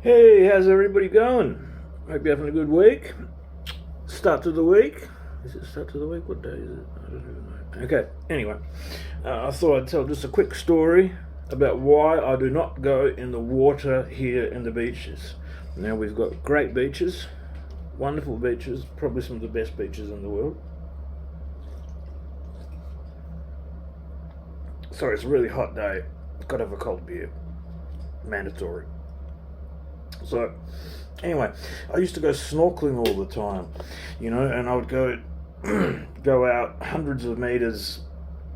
Hey, how's everybody going? Hope you're having a good week. Start to the week. Is it start to the week? What day is it? I don't even know. Okay, anyway, I thought I'd tell just a quick story about why I do not go in the water here in the beaches. Now, we've got great beaches, wonderful beaches, probably some of the best beaches in the world. Sorry, it's a really hot day. Gotta have a cold beer. Mandatory. So, anyway, I used to go snorkeling all the time, and I would go out hundreds of meters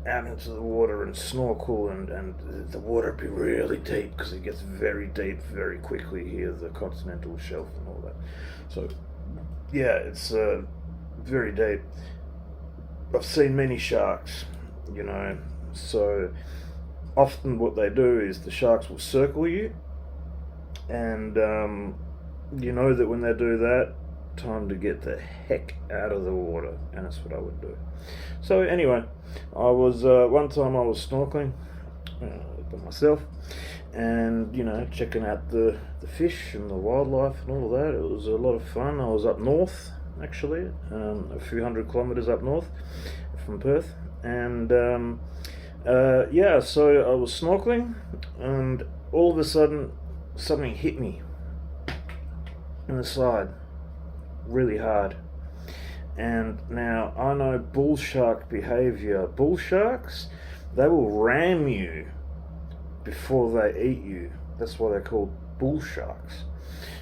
out into the water and snorkel, and the water would be really deep because it gets very deep very quickly here, the continental shelf and all that. So, yeah, it's very deep. I've seen many sharks, so often what they do is the sharks will circle you, and you know that when they do that, time to get the heck out of the water, and that's what I would do. So anyway, I was one time I was snorkeling by myself, and checking out the fish and the wildlife and all of that. It was a lot of fun. I was up north, actually, a few hundred kilometers up north from Perth, and yeah, so I was snorkeling, and all of a sudden something hit me in the side really hard. And now I know bull shark behavior. Bull sharks, they will ram you before they eat you. That's why they're called bull sharks.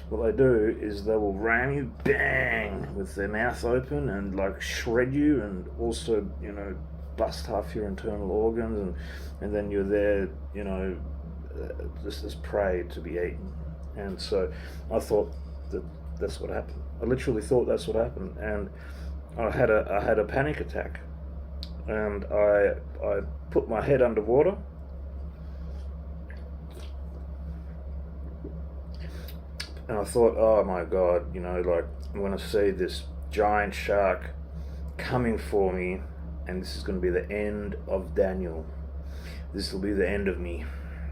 What they do is they will ram you, bang, with their mouth open, and like shred you, and also bust half your internal organs, and then you're there, just as prey to be eaten. And so I thought that's what happened. I literally thought that's what happened, and I had a panic attack, and I put my head underwater, and I thought, oh my god, like, I'm gonna see this giant shark coming for me, and this is going to be the end of Daniel. This will be the end of me.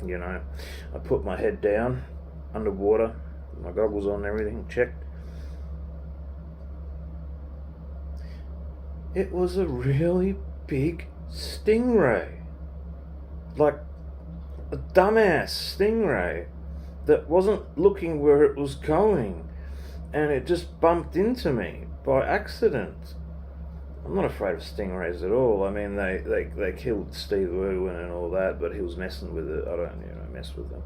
I put my head down underwater, my goggles on and everything, checked. It was a really big stingray. Like a dumbass stingray that wasn't looking where it was going, and it just bumped into me by accident. I'm not afraid of stingrays at all. I mean, they killed Steve Irwin and all that, but he was messing with it. I don't mess with them,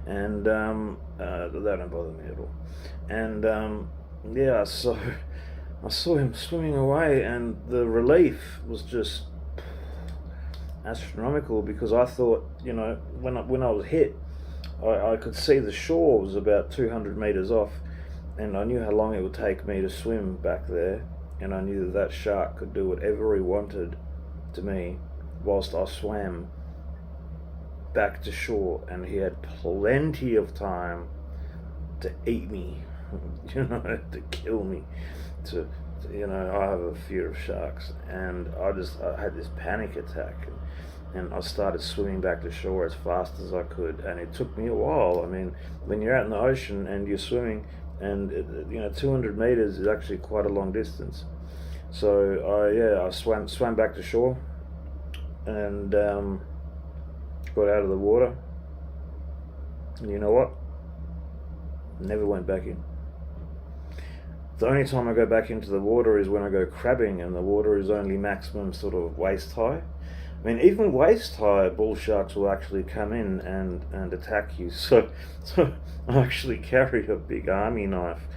and they don't bother me at all. And yeah, so I saw him swimming away, and the relief was just astronomical, because I thought, when I was hit, I could see the shore was about 200 meters off, and I knew how long it would take me to swim back there. And I knew that shark could do whatever he wanted to me whilst I swam back to shore, and he had plenty of time to eat me, to kill me. I have a fear of sharks, and I had this panic attack, and I started swimming back to shore as fast as I could, and it took me a while. I mean, when you're out in the ocean and you're swimming, and 200 meters is actually quite a long distance. So I swam back to shore, and got out of the water. And you know what? Never went back in. The only time I go back into the water is when I go crabbing, and the water is only maximum sort of waist high. I mean, even waist high bull sharks will actually come in and attack you. So I actually carry a big army knife,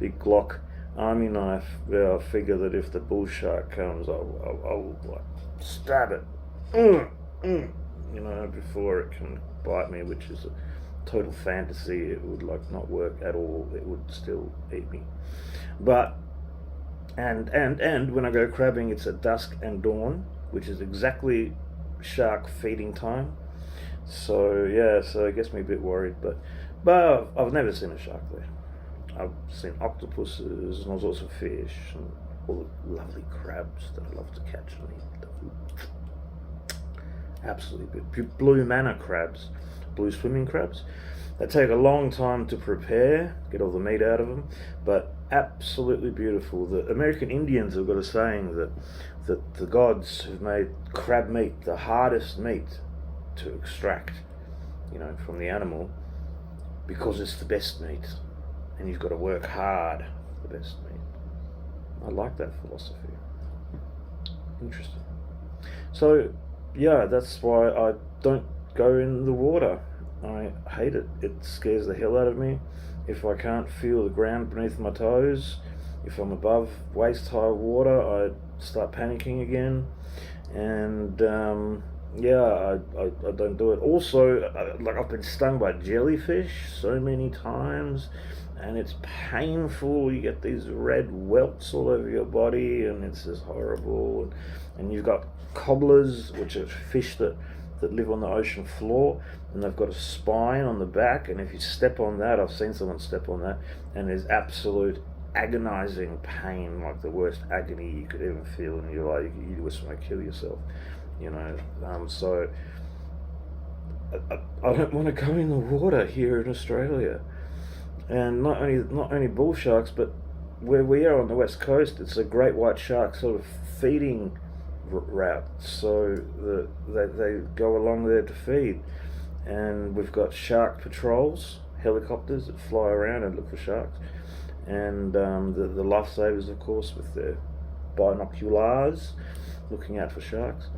big Glock army knife. Where I figure that if the bull shark comes, I will like stab it, before it can bite me, which is a total fantasy. It would not work at all. It would still eat me. But and when I go crabbing, it's at dusk and dawn, which is exactly shark feeding time. So yeah, so it gets me a bit worried, but I've never seen a shark there. I've seen octopuses and all sorts of fish and all the lovely crabs that I love to catch and eat. Absolutely blue manna crabs. blue swimming crabs. They take a long time to prepare, get all the meat out of them, but absolutely beautiful. The American Indians have got a saying that the gods have made crab meat the hardest meat to extract, from the animal, because it's the best meat, and you've got to work hard for the best meat. I like that philosophy. Interesting. So, yeah, that's why I don't go in the water. I hate it. It scares the hell out of me. If I can't feel the ground beneath my toes, if I'm above waist-high water, I start panicking again. And, I don't do it. Also, I've been stung by jellyfish so many times, and it's painful. You get these red welts all over your body, and it's just horrible. And you've got cobblers, which are fish that live on the ocean floor, and they've got a spine on the back, and if you step on that, I've seen someone step on that, and there's absolute agonizing pain, like the worst agony you could ever feel, and you're like, you just want to kill yourself, so I don't want to go in the water here in Australia. And not only bull sharks, but where we are on the west coast, it's a great white shark sort of feeding route, so they go along there to feed, and we've got shark patrols, helicopters that fly around and look for sharks, and the lifesavers, of course, with their binoculars looking out for sharks.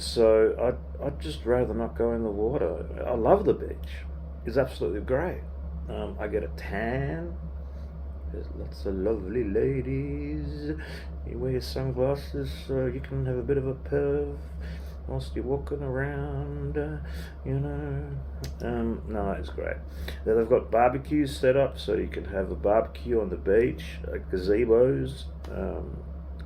So I'd just rather not go in the water. I love the beach. It's absolutely great. I get a tan. There's lots of lovely ladies. You wear your sunglasses so you can have a bit of a perv whilst you're walking around, No, it's great. Now they've got barbecues set up so you can have a barbecue on the beach, gazebos.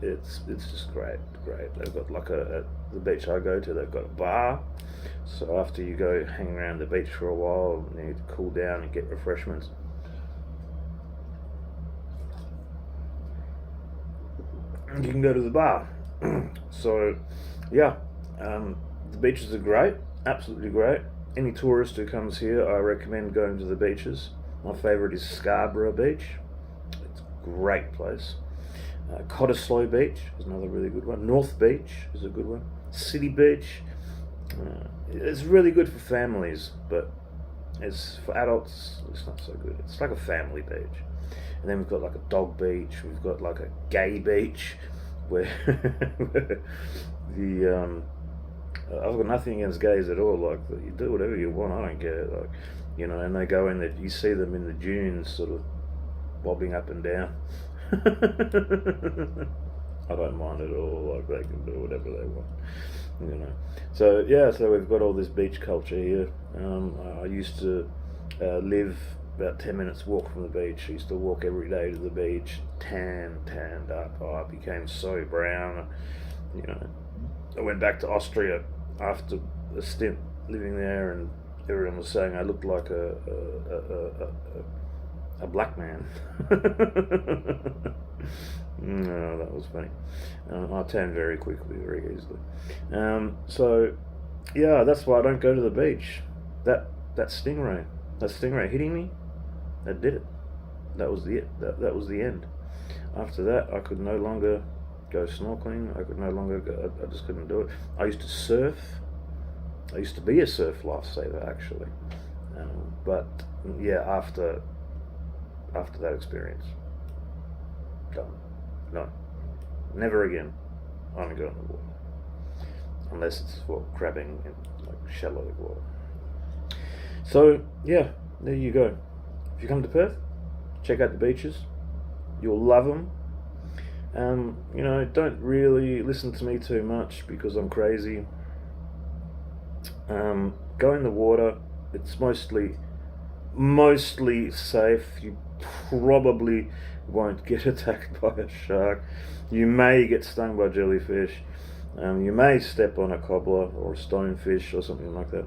It's just great. They've got the beach I go to, they've got a bar. So after you go hang around the beach for a while, you need to cool down and get refreshments. You can go to the bar. So, yeah, the beaches are great, absolutely great. Any tourist who comes here, I recommend going to the beaches. My favourite is Scarborough Beach. It's a great place. Cottesloe Beach is another really good one. North Beach is a good one. City Beach. It's really good for families, but for adults, it's not so good. It's like a family beach. And then we've got like a dog beach. We've got like a gay beach, where I've got nothing against gays at all. Like, you do whatever you want. I don't care. Like, and they go in there. You see them in the dunes, sort of bobbing up and down. I don't mind at all. Like, they can do whatever they want. So yeah. So we've got all this beach culture here. I used to live about 10 minutes walk from the beach. I used to walk every day to the beach, tanned up. I became so brown. I went back to Austria after a stint living there, and everyone was saying I looked like a black man. No, that was funny. I tan very quickly, very easily. So yeah, that's why I don't go to the beach. That stingray hitting me, that did it. That was that was the end. After that, I could no longer go snorkeling. I could no longer go. I just couldn't do it. I used to surf. I used to be a surf lifesaver, actually. But yeah, after that experience, done. No, never again. I don't go in the water unless it's for crabbing in like shallow water. So yeah, there you go. If you come to Perth, check out the beaches. You'll love them. Don't really listen to me too much because I'm crazy. Go in the water. It's mostly safe. You probably won't get attacked by a shark. You may get stung by jellyfish. You may step on a cobbler or a stonefish or something like that.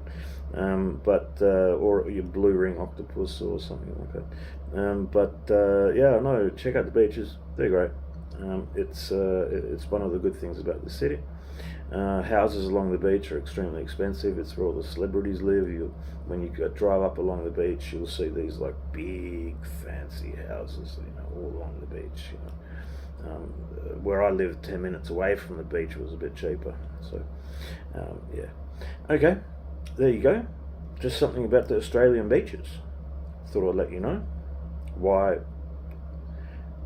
Or your blue ring octopus or something like that. Check out the beaches. They're great. It's one of the good things about the city. Houses along the beach are extremely expensive. It's where all the celebrities live. When you drive up along the beach, you'll see these like big fancy houses, all along the beach. Where I lived 10 minutes away from the beach was a bit cheaper. So, yeah. Okay, there you go. Just something about the Australian beaches. Thought I'd let you know why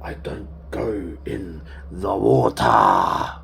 I don't go in the water.